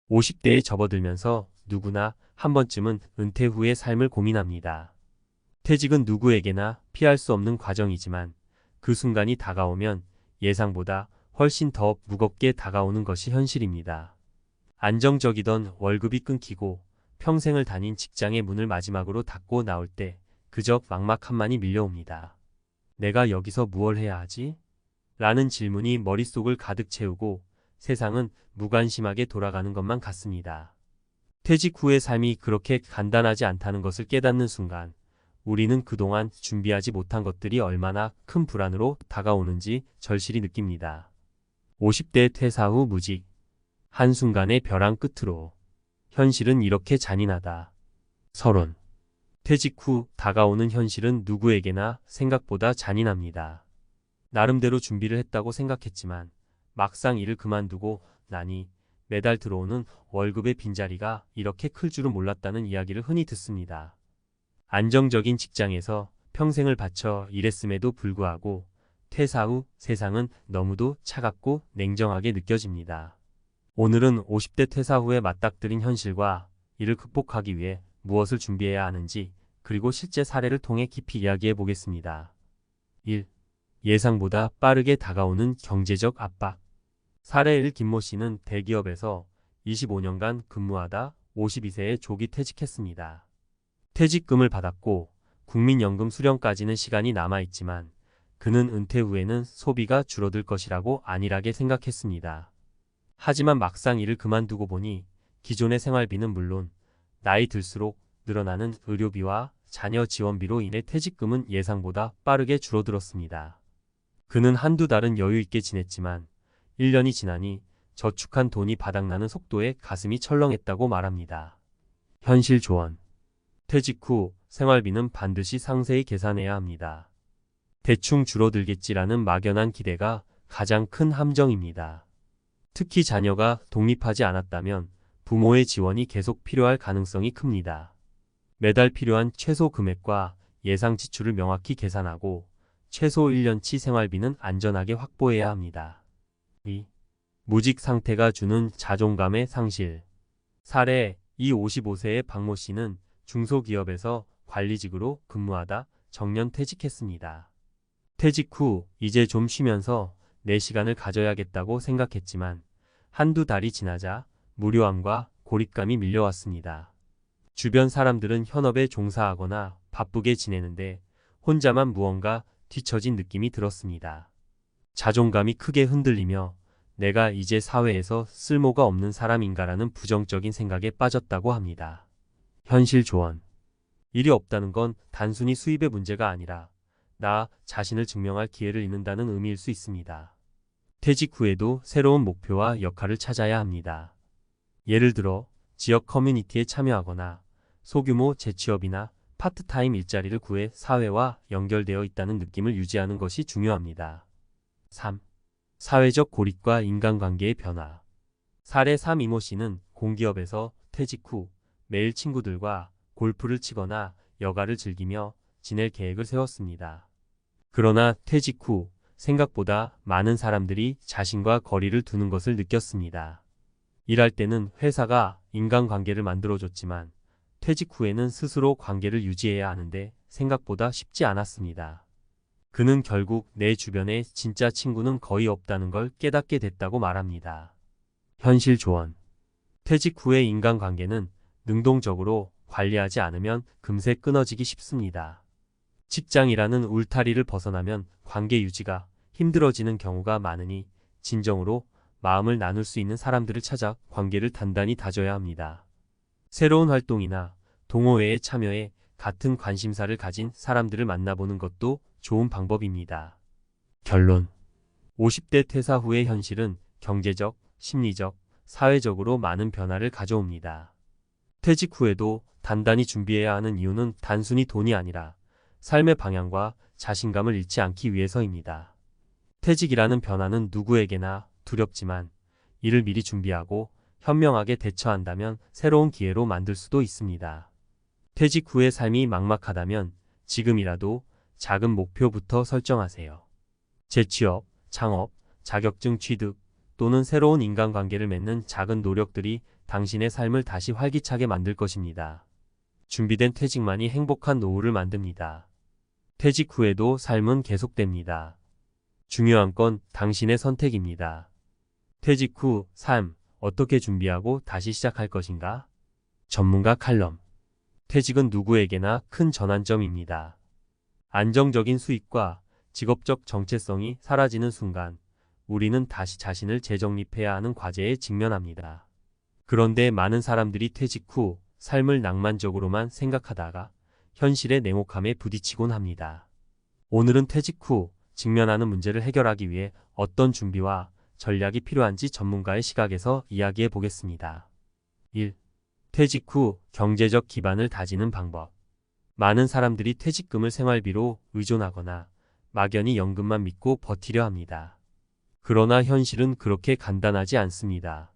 50대에 접어들면서 누구나 한 번쯤은 은퇴 후의 삶을 고민합니다. 퇴직은 누구에게나 피할 수 없는 과정이지만 그 순간이 다가오면 예상보다 훨씬 더 무겁게 다가오는 것이 현실입니다. 안정적이던 월급이 끊기고 평생을 다닌 직장의 문을 마지막으로 닫고 나올 때 그저 막막함만이 밀려옵니다. 내가 여기서 무얼 해야 하지? 라는 질문이 머릿속을 가득 채우고 세상은 무관심하게 돌아가는 것만 같습니다. 퇴직 후의 삶이 그렇게 간단하지 않다는 것을 깨닫는 순간 우리는 그동안 준비하지 못한 것들이 얼마나 큰 불안으로 다가오는지 절실히 느낍니다. 50대 퇴사 후 무직. 한순간의 벼랑 끝으로. 현실은 이렇게 잔인하다. 서론. 퇴직 후 다가오는 현실은 누구에게나 생각보다 잔인합니다. 나름대로 준비를 했다고 생각했지만 막상 일을 그만두고 나니 매달 들어오는 월급의 빈자리가 이렇게 클 줄은 몰랐다는 이야기를 흔히 듣습니다. 안정적인 직장에서 평생을 바쳐 일했음에도 불구하고 퇴사 후 세상은 너무도 차갑고 냉정하게 느껴집니다. 오늘은 50대 퇴사 후에 맞닥뜨린 현실과 이를 극복하기 위해 무엇을 준비해야 하는지 그리고 실제 사례를 통해 깊이 이야기해 보겠습니다. 1. 예상보다 빠르게 다가오는 경제적 압박. 사례 1. 김모 씨는 대기업에서 25년간 근무하다 52세에 조기 퇴직했습니다. 퇴직금을 받았고 국민연금 수령까지는 시간이 남아있지만 그는 은퇴 후에는 소비가 줄어들 것이라고 안일하게 생각했습니다. 하지만 막상 일을 그만두고 보니 기존의 생활비는 물론 나이 들수록 늘어나는 의료비와 자녀 지원비로 인해 퇴직금은 예상보다 빠르게 줄어들었습니다. 그는 한두 달은 여유 있게 지냈지만 1년이 지나니 저축한 돈이 바닥나는 속도에 가슴이 철렁했다고 말합니다. 현실 조언. 퇴직 후 생활비는 반드시 상세히 계산해야 합니다. 대충 줄어들겠지라는 막연한 기대가 가장 큰 함정입니다. 특히 자녀가 독립하지 않았다면 부모의 지원이 계속 필요할 가능성이 큽니다. 매달 필요한 최소 금액과 예상 지출을 명확히 계산하고 최소 1년치 생활비는 안전하게 확보해야 합니다. 2. 무직 상태가 주는 자존감의 상실. 사례 2. 55세의 박모 씨는 중소기업에서 관리직으로 근무하다 정년 퇴직했습니다. 퇴직 후 이제 좀 쉬면서 내 시간을 가져야겠다고 생각했지만 한두 달이 지나자 무료함과 고립감이 밀려왔습니다. 주변 사람들은 현업에 종사하거나 바쁘게 지내는데 혼자만 무언가 뒤처진 느낌이 들었습니다. 자존감이 크게 흔들리며 내가 이제 사회에서 쓸모가 없는 사람인가라는 부정적인 생각에 빠졌다고 합니다. 현실 조언. 일이 없다는 건 단순히 수입의 문제가 아니라 나 자신을 증명할 기회를 잃는다는 의미일 수 있습니다. 퇴직 후에도 새로운 목표와 역할을 찾아야 합니다. 예를 들어 지역 커뮤니티에 참여하거나 소규모 재취업이나 파트타임 일자리를 구해 사회와 연결되어 있다는 느낌을 유지하는 것이 중요합니다. 3. 사회적 고립과 인간관계의 변화. 사례 3. 이모 씨는 공기업에서 퇴직 후 매일 친구들과 골프를 치거나 여가를 즐기며 지낼 계획을 세웠습니다. 그러나 퇴직 후 생각보다 많은 사람들이 자신과 거리를 두는 것을 느꼈습니다. 일할 때는 회사가 인간관계를 만들어줬지만 퇴직 후에는 스스로 관계를 유지해야 하는데 생각보다 쉽지 않았습니다. 그는 결국 내 주변에 진짜 친구는 거의 없다는 걸 깨닫게 됐다고 말합니다. 현실 조언. 퇴직 후의 인간관계는 능동적으로 관리하지 않으면 금세 끊어지기 쉽습니다. 직장이라는 울타리를 벗어나면 관계 유지가 힘들어지는 경우가 많으니 진정으로 마음을 나눌 수 있는 사람들을 찾아 관계를 단단히 다져야 합니다. 새로운 활동이나 동호회에 참여해 같은 관심사를 가진 사람들을 만나보는 것도 좋은 방법입니다. 결론. 50대 퇴사 후의 현실은 경제적, 심리적, 사회적으로 많은 변화를 가져옵니다. 퇴직 후에도 단단히 준비해야 하는 이유는 단순히 돈이 아니라 삶의 방향과 자신감을 잃지 않기 위해서입니다. 퇴직이라는 변화는 누구에게나 두렵지만 이를 미리 준비하고 현명하게 대처한다면 새로운 기회로 만들 수도 있습니다. 퇴직 후의 삶이 막막하다면 지금이라도 작은 목표부터 설정하세요. 재취업, 창업, 자격증 취득 또는 새로운 인간관계를 맺는 작은 노력들이 당신의 삶을 다시 활기차게 만들 것입니다. 준비된 퇴직만이 행복한 노후를 만듭니다. 퇴직 후에도 삶은 계속됩니다. 중요한 건 당신의 선택입니다. 퇴직 후 삶 어떻게 준비하고 다시 시작할 것인가? 전문가 칼럼. 퇴직은 누구에게나 큰 전환점입니다. 안정적인 수입과 직업적 정체성이 사라지는 순간 우리는 다시 자신을 재정립해야 하는 과제에 직면합니다. 그런데 많은 사람들이 퇴직 후 삶을 낭만적으로만 생각하다가 현실의 냉혹함에 부딪히곤 합니다. 오늘은 퇴직 후 직면하는 문제를 해결하기 위해 어떤 준비와 전략이 필요한지 전문가의 시각에서 이야기해 보겠습니다. 1. 퇴직 후 경제적 기반을 다지는 방법. 많은 사람들이 퇴직금을 생활비로 의존하거나 막연히 연금만 믿고 버티려 합니다. 그러나 현실은 그렇게 간단하지 않습니다.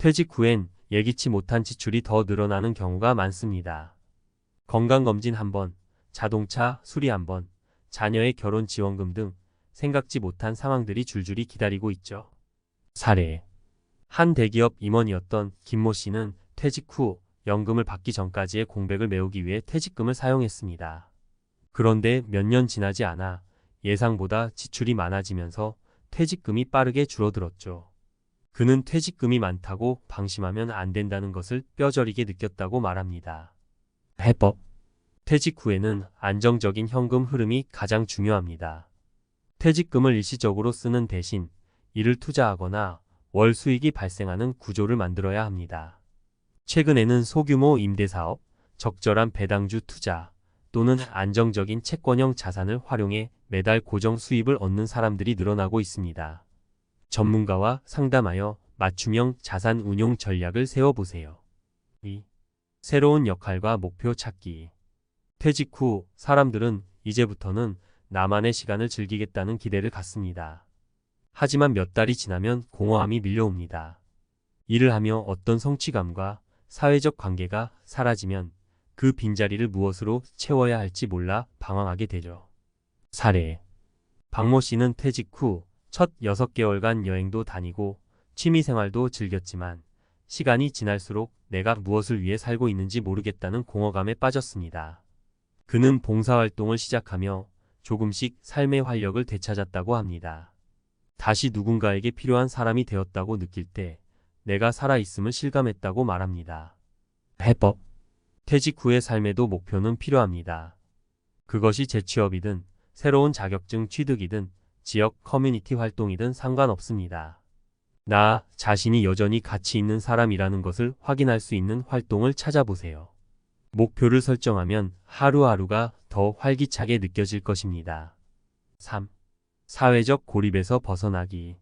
퇴직 후엔 예기치 못한 지출이 더 늘어나는 경우가 많습니다. 건강검진 한 번, 자동차 수리 한 번, 자녀의 결혼 지원금 등 생각지 못한 상황들이 줄줄이 기다리고 있죠. 사례. 한 대기업 임원이었던 김모 씨는 퇴직 후 연금을 받기 전까지의 공백을 메우기 위해 퇴직금을 사용했습니다. 그런데 몇 년 지나지 않아 예상보다 지출이 많아지면서 퇴직금이 빠르게 줄어들었죠. 그는 퇴직금이 많다고 방심하면 안 된다는 것을 뼈저리게 느꼈다고 말합니다. 해법. 퇴직 후에는 안정적인 현금 흐름이 가장 중요합니다. 퇴직금을 일시적으로 쓰는 대신 이를 투자하거나 월 수익이 발생하는 구조를 만들어야 합니다. 최근에는 소규모 임대사업, 적절한 배당주 투자 또는 안정적인 채권형 자산을 활용해 매달 고정 수입을 얻는 사람들이 늘어나고 있습니다. 전문가와 상담하여 맞춤형 자산 운용 전략을 세워보세요. 2. 새로운 역할과 목표 찾기. 퇴직 후 사람들은 이제부터는 나만의 시간을 즐기겠다는 기대를 갖습니다. 하지만 몇 달이 지나면 공허함이 밀려옵니다. 일을 하며 어떤 성취감과 사회적 관계가 사라지면 그 빈자리를 무엇으로 채워야 할지 몰라 방황하게 되죠. 사례. 박모 씨는 퇴직 후 첫 6개월간 여행도 다니고 취미생활도 즐겼지만 시간이 지날수록 내가 무엇을 위해 살고 있는지 모르겠다는 공허감에 빠졌습니다. 그는 봉사활동을 시작하며 조금씩 삶의 활력을 되찾았다고 합니다. 다시 누군가에게 필요한 사람이 되었다고 느낄 때 내가 살아있음을 실감했다고 말합니다. 해법. 퇴직 후의 삶에도 목표는 필요합니다. 그것이 재취업이든 새로운 자격증 취득이든 지역 커뮤니티 활동이든 상관없습니다. 나 자신이 여전히 가치 있는 사람이라는 것을 확인할 수 있는 활동을 찾아보세요. 목표를 설정하면 하루하루가 더 활기차게 느껴질 것입니다. 3. 사회적 고립에서 벗어나기.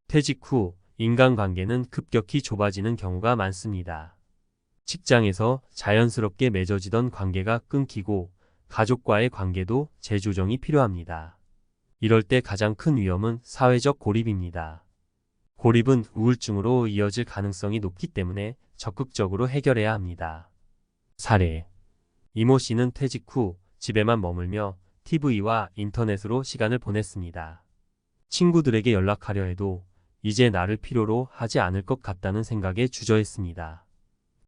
퇴직 후 인간관계는 급격히 좁아지는 경우가 많습니다. 직장에서 자연스럽게 맺어지던 관계가 끊기고 가족과의 관계도 재조정이 필요합니다. 이럴 때 가장 큰 위험은 사회적 고립입니다. 고립은 우울증으로 이어질 가능성이 높기 때문에 적극적으로 해결해야 합니다. 사례. 이모 씨는 퇴직 후 집에만 머물며 TV와 인터넷으로 시간을 보냈습니다. 친구들에게 연락하려 해도 이제 나를 필요로 하지 않을 것 같다는 생각에 주저했습니다.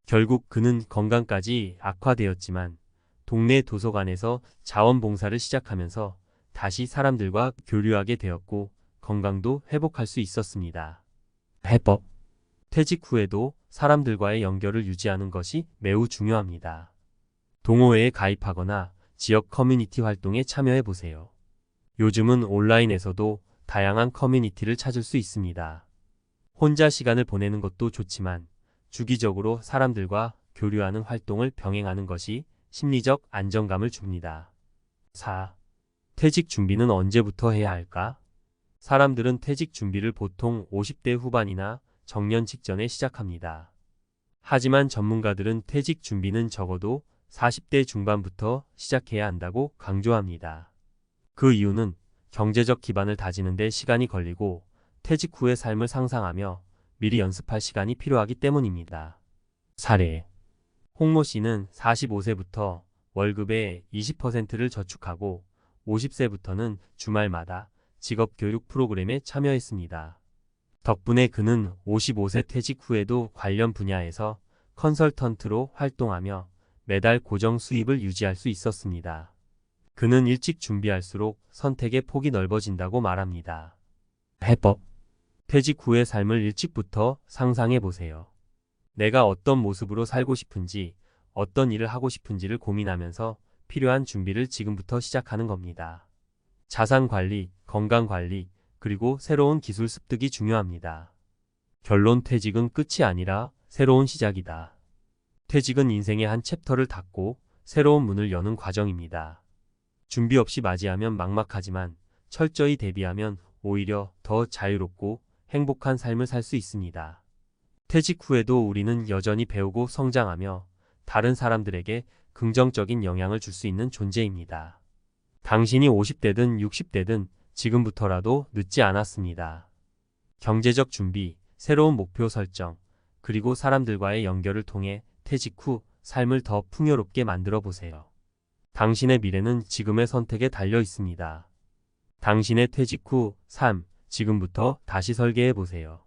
결국 그는 건강까지 악화되었지만 동네 도서관에서 자원봉사를 시작하면서 다시 사람들과 교류하게 되었고 건강도 회복할 수 있었습니다. 해법. 퇴직 후에도 사람들과의 연결을 유지하는 것이 매우 중요합니다. 동호회에 가입하거나 지역 커뮤니티 활동에 참여해 보세요. 요즘은 온라인에서도 다양한 커뮤니티를 찾을 수 있습니다. 혼자 시간을 보내는 것도 좋지만 주기적으로 사람들과 교류하는 활동을 병행하는 것이 심리적 안정감을 줍니다. 4. 퇴직 준비는 언제부터 해야 할까? 사람들은 퇴직 준비를 보통 50대 후반이나 정년 직전에 시작합니다. 하지만 전문가들은 퇴직 준비는 적어도 40대 중반부터 시작해야 한다고 강조합니다. 그 이유는 경제적 기반을 다지는 데 시간이 걸리고 퇴직 후의 삶을 상상하며 미리 연습할 시간이 필요하기 때문입니다. 사례. 홍모 씨는 45세부터 월급의 20%를 저축하고 50세부터는 주말마다 직업교육 프로그램에 참여했습니다. 덕분에 그는 55세 퇴직 후에도 관련 분야에서 컨설턴트로 활동하며 매달 고정 수입을 유지할 수 있었습니다. 그는 일찍 준비할수록 선택의 폭이 넓어진다고 말합니다. 해법. 퇴직 후의 삶을 일찍부터 상상해 보세요. 내가 어떤 모습으로 살고 싶은지, 어떤 일을 하고 싶은지를 고민하면서 필요한 준비를 지금부터 시작하는 겁니다. 자산 관리, 건강 관리, 그리고 새로운 기술 습득이 중요합니다. 결론: 퇴직은 끝이 아니라 새로운 시작이다. 퇴직은 인생의 한 챕터를 닫고 새로운 문을 여는 과정입니다. 준비 없이 맞이하면 막막하지만 철저히 대비하면 오히려 더 자유롭고 행복한 삶을 살 수 있습니다. 퇴직 후에도 우리는 여전히 배우고 성장하며 다른 사람들에게 긍정적인 영향을 줄 수 있는 존재입니다. 당신이 50대든 60대든 지금부터라도 늦지 않았습니다. 경제적 준비, 새로운 목표 설정, 그리고 사람들과의 연결을 통해 퇴직 후 삶을 더 풍요롭게 만들어 보세요. 당신의 미래는 지금의 선택에 달려 있습니다. 당신의 퇴직 후 삶, 지금부터 다시 설계해 보세요.